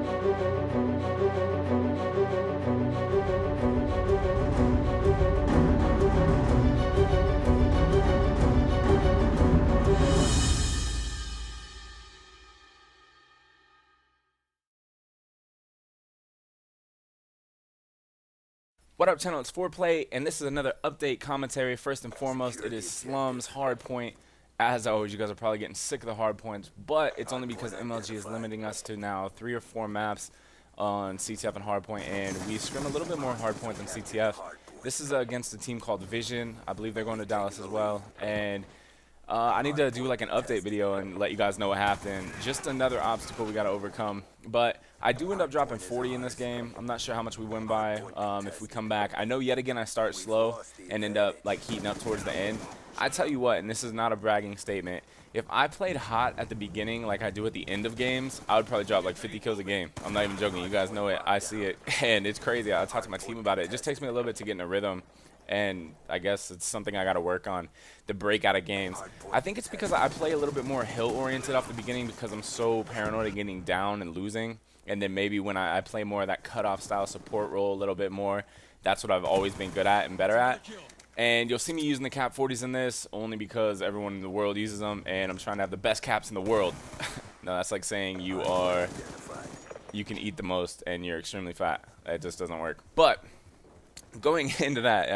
What up, channel? It's Foreplayy, and this is another update commentary. First and foremost, it is Slums, Hardpoint. As always, you guys are probably getting sick of the Hardpoints, but it's only because MLG is limiting us to now 3 or 4 maps on CTF and Hardpoint, and we scrim a little bit more Hardpoint than CTF. This is against a team called Vision. I believe they're going to Dallas as well, and I need to do like an update video and let you guys know what happened. Just another obstacle we got to overcome. But I do end up dropping 40 in this game. I'm not sure how much we win by if we come back. I know yet again I start slow and end up like heating up towards the end. I tell you what, and this is not a bragging statement, if I played hot at the beginning like I do at the end of games, I would probably drop like 50 kills a game. I'm not even joking. You guys know it. I see it. And it's crazy. I talk to my team about it. It just takes me a little bit to get in a rhythm. And I guess it's something I got to work on, the break out of games. I think it's because I play a little bit more hill-oriented off the beginning because I'm so paranoid of getting down and losing. And then maybe when I play more of that cutoff style support role a little bit more, that's what I've always been good at and better at. And you'll see me using the cap 40s in this only because everyone in the world uses them, and I'm trying to have the best caps in the world. No, that's like saying you can eat the most and you're extremely fat. It just doesn't work. But going into that,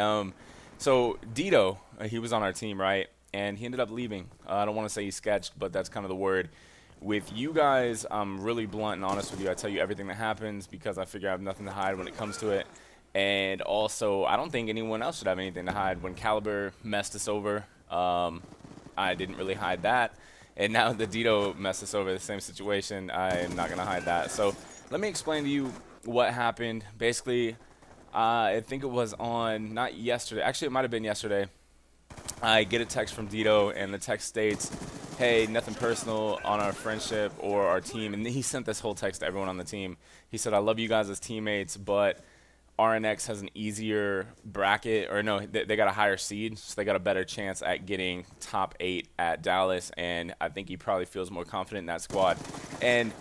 so Dito, he was on our team, right? And he ended up leaving. I don't want to say he sketched, but that's kind of the word. With you guys, I'm really blunt and honest with you. I tell you everything that happens because I figure I have nothing to hide when it comes to it. And also, I don't think anyone else should have anything to hide. When Caliber messed us over, I didn't really hide that. And now the Dito messed us over, the same situation, I am not going to hide that. So let me explain to you what happened. Basically, I think it was on, not yesterday, actually it might have been yesterday, I get a text from Dito, and the text states, hey, nothing personal on our friendship or our team. And he sent this whole text to everyone on the team. He said, I love you guys as teammates, but RNX has an easier bracket, or no, they got a higher seed, so they got a better chance at getting top 8 at Dallas, and I think he probably feels more confident in that squad. And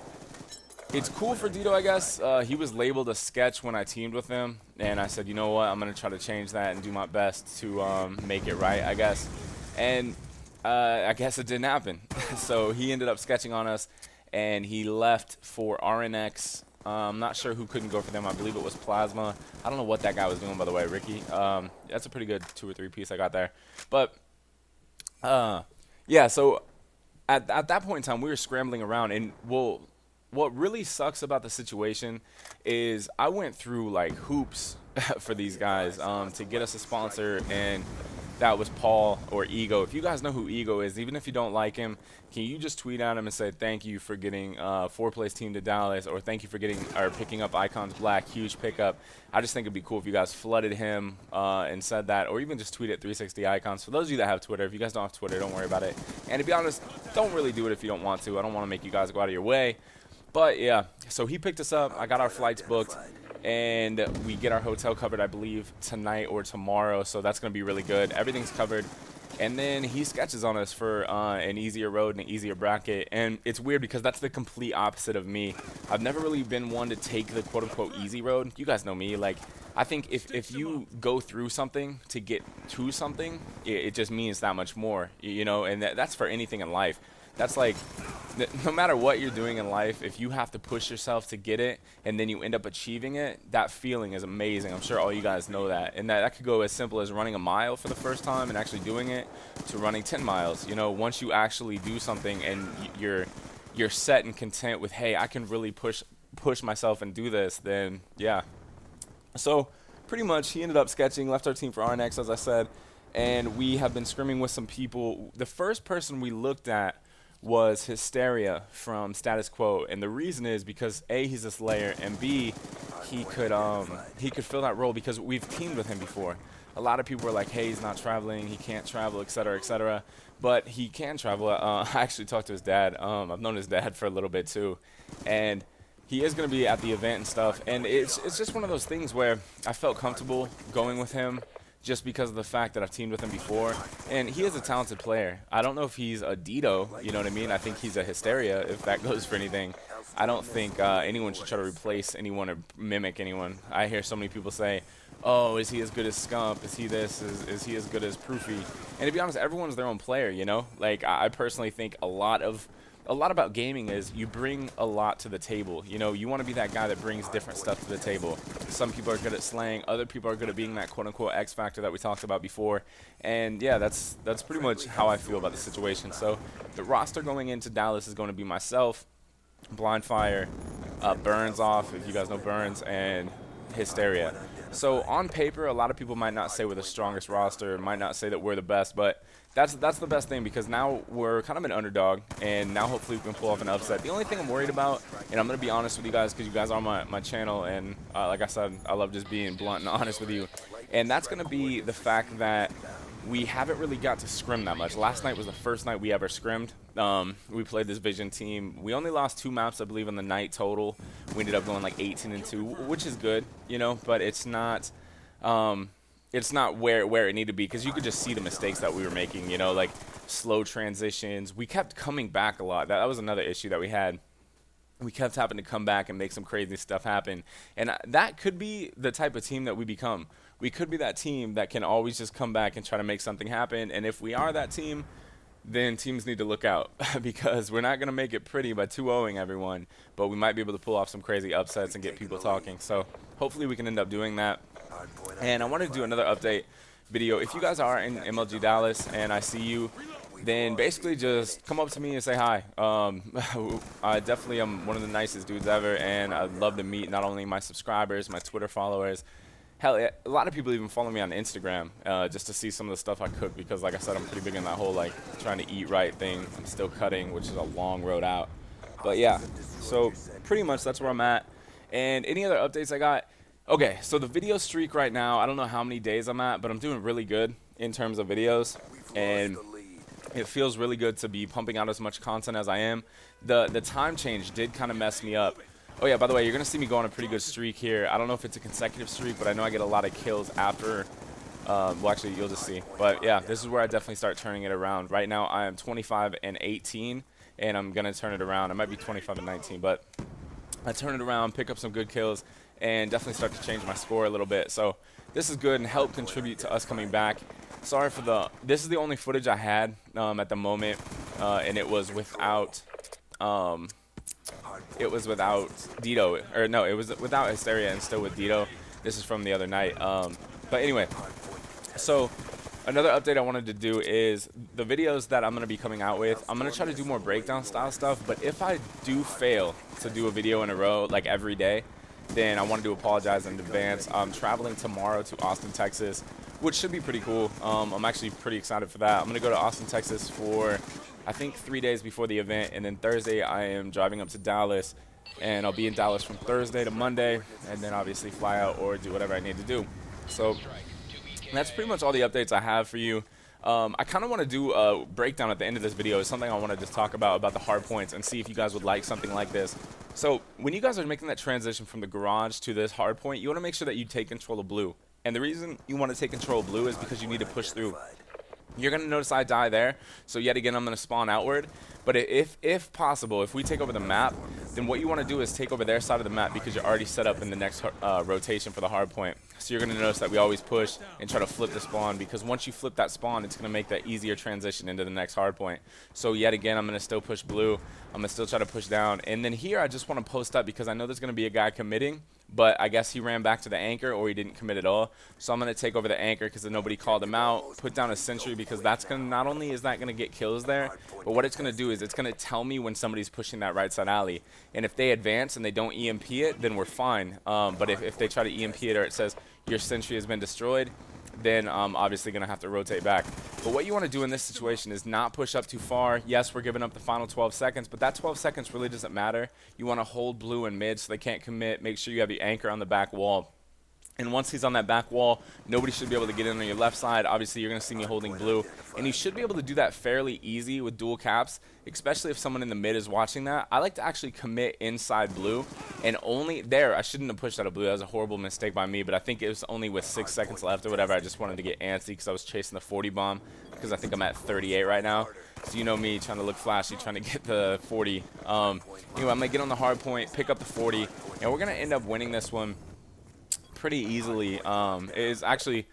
it's cool for Dito, I guess. He was labeled a sketch when I teamed with him, and I said, you know what, I'm going to try to change that and do my best to make it right, I guess. And I guess it didn't happen. So he ended up sketching on us, and he left for RNX. I'm not sure who couldn't go for them. I believe it was Plasma. I don't know what that guy was doing, by the way, Ricky. That's a pretty good 2 or 3 piece I got there. But, yeah, so at that point in time, we were scrambling around, and what really sucks about the situation is I went through like hoops for these guys to get us a sponsor, and that was Paul or Ego. If you guys know who Ego is, even if you don't like him, can you just tweet at him and say thank you for getting Foreplay's team to Dallas, or thank you for getting or picking up IcoNs Black, huge pickup. I just think it'd be cool if you guys flooded him and said that, or even just tweet at 360 IcoNs. For those of you that have Twitter, if you guys don't have Twitter, don't worry about it. And to be honest, don't really do it if you don't want to. I don't want to make you guys go out of your way. But yeah, so he picked us up. I got our flights booked, and we get our hotel covered, I believe, tonight or tomorrow. So that's going to be really good. Everything's covered. And then he sketches on us for an easier road and an easier bracket. And it's weird because that's the complete opposite of me. I've never really been one to take the quote-unquote easy road. You guys know me. Like, I think if you go through something to get to something, it just means that much more, you know, and that's for anything in life. That's like, no matter what you're doing in life, if you have to push yourself to get it and then you end up achieving it, that feeling is amazing. I'm sure all you guys know that. And that could go as simple as running a mile for the first time and actually doing it, to running 10 miles. You know, once you actually do something and you're set and content with, hey, I can really push myself and do this, then yeah. So pretty much he ended up sketching, left our team for RNX, as I said, and we have been scrimming with some people. The first person we looked at was Hysteria from Status Quo, and the reason is because A, he's a Slayer, and B, he could fill that role because we've teamed with him before. A lot of people were like, hey, he's not traveling, he can't travel, etc., but he can travel. I actually talked to his dad. I've known his dad for a little bit too, and he is going to be at the event and stuff, and it's just one of those things where I felt comfortable going with him just because of the fact that I've teamed with him before, and he is a talented player. I don't know if he's a Dito, you know what I mean? I think he's a Hysteria, if that goes for anything. I don't think anyone should try to replace anyone or mimic anyone. I hear so many people say, oh, is he as good as Scump? Is he this? Is he as good as Proofy? And to be honest, everyone's their own player, you know? Like, I personally think a lot about gaming is you bring a lot to the table. You know, you want to be that guy that brings different stuff to the table. Some people are good at slaying, other people are good at being that quote-unquote X factor that we talked about before. And yeah, that's pretty much how I feel about the situation. So the roster going into Dallas is going to be myself, Blindfire, Burns off, if you guys know Burns, and Hysteria. So on paper, a lot of people might not say we're the strongest roster, might not say that we're the best, but that's the best thing, because now we're kind of an underdog, and now hopefully we can pull off an upset. The only thing I'm worried about, and I'm going to be honest with you guys because you guys are my channel, and like I said, I love just being blunt and honest with you, and that's going to be the fact that we haven't really got to scrim that much. Last night was the first night we ever scrimmed. We played this Vision team. We only lost 2 maps, I believe, on the night total. We ended up going like 18-2, which is good, you know, but it's not where it needed to be, because you could just see the mistakes that we were making, you know, like slow transitions. We kept coming back a lot. That was another issue that we had. We kept having to come back and make some crazy stuff happen. And that could be the type of team that we become. We could be that team that can always just come back and try to make something happen. And if we are that team, then teams need to look out, because we're not going to make it pretty by 2-0ing everyone, but we might be able to pull off some crazy upsets and get people talking. So hopefully we can end up doing that. And I wanted to do another update video. If you guys are in MLG Dallas and I see you, then basically just come up to me and say hi. I definitely am one of the nicest dudes ever, and I'd love to meet not only my subscribers, my Twitter followers. Hell, a lot of people even follow me on Instagram just to see some of the stuff I cook, because like I said, I'm pretty big in that whole like trying to eat right thing. I'm still cutting, which is a long road out. But yeah, so pretty much that's where I'm at. And any other updates I got? Okay, so the video streak right now, I don't know how many days I'm at, but I'm doing really good in terms of videos. And it feels really good to be pumping out as much content as I am. The time change did kind of mess me up. Oh yeah, by the way, you're going to see me go on a pretty good streak here. I don't know if it's a consecutive streak, but I know I get a lot of kills after. Well, actually, you'll just see. But yeah, this is where I definitely start turning it around. Right now, I am 25-18, and I'm going to turn it around. I might be 25-19, but I turn it around, pick up some good kills, and definitely start to change my score a little bit. So this is good and help contribute to us coming back. Sorry for this is the only footage I had at the moment, and it was without Dito, or no, it was without Hysteria and still with Dito. This is from the other night. But anyway, so another update I wanted to do is the videos that I'm going to be coming out with. I'm going to try to do more breakdown style stuff, but if I do fail to do a video in a row like every day, then I wanted to apologize in advance. I'm traveling tomorrow to Austin, Texas, which should be pretty cool. I'm actually pretty excited for that. I'm going to go to Austin, Texas for, I think, 3 days before the event, and then Thursday I am driving up to Dallas, and I'll be in Dallas from Thursday to Monday, and then obviously fly out or do whatever I need to do. So that's pretty much all the updates I have for you. I kind of want to do a breakdown at the end of this video. It's something I want to just talk about the hard points and see if you guys would like something like this. So when you guys are making that transition from the garage to this hard point, you want to make sure that you take control of blue. And the reason you want to take control of blue is because you need to push through. You're going to notice I die there, so yet again I'm going to spawn outward. But if possible, if we take over the map, then what you want to do is take over their side of the map, because you're already set up in the next rotation for the hard point. So you're going to notice that we always push and try to flip the spawn, because once you flip that spawn, it's going to make that easier transition into the next hard point. So yet again, I'm going to still push blue. I'm going to still try to push down. And then here I just want to post up, because I know there's going to be a guy committing, but I guess he ran back to the anchor or he didn't commit at all. So I'm going to take over the anchor because nobody called him out, put down a sentry, because that's going to, not only is that going to get kills there, but what it's going to do is it's going to tell me when somebody's pushing that right side alley. And if they advance and they don't EMP it, then we're fine. But if they try to EMP it, or it says your sentry has been destroyed, then I'm obviously going to have to rotate back. But what you want to do in this situation is not push up too far. Yes, we're giving up the final 12 seconds, but that 12 seconds really doesn't matter. You want to hold blue and mid so they can't commit. Make sure you have the anchor on the back wall. And once he's on that back wall, nobody should be able to get in on your left side. Obviously, you're going to see me holding blue. And you should be able to do that fairly easy with dual caps, especially if someone in the mid is watching that. I like to actually commit inside blue. And only there, I shouldn't have pushed out of blue. That was a horrible mistake by me. But I think it was only with 6 seconds left or whatever. I just wanted to get antsy because I was chasing the 40 bomb. Because I think I'm at 38 right now. So you know me, trying to look flashy, trying to get the 40. Anyway, I'm going to get on the hard point, pick up the 40. And we're going to end up winning this one pretty easily. It is actually,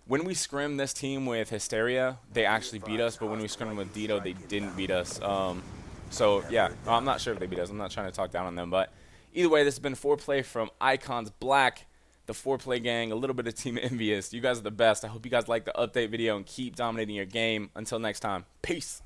when we scrimmed this team with Hysteria, they actually beat us, but when we scrimmed with Dito, they didn't beat us. So yeah, I'm not sure if they beat us. I'm not trying to talk down on them, but either way, this has been Foreplay from IcoNs Black, the Foreplay gang, a little bit of Team Envious. You guys are the best. I hope you guys like the update video and keep dominating your game. Until next time, peace.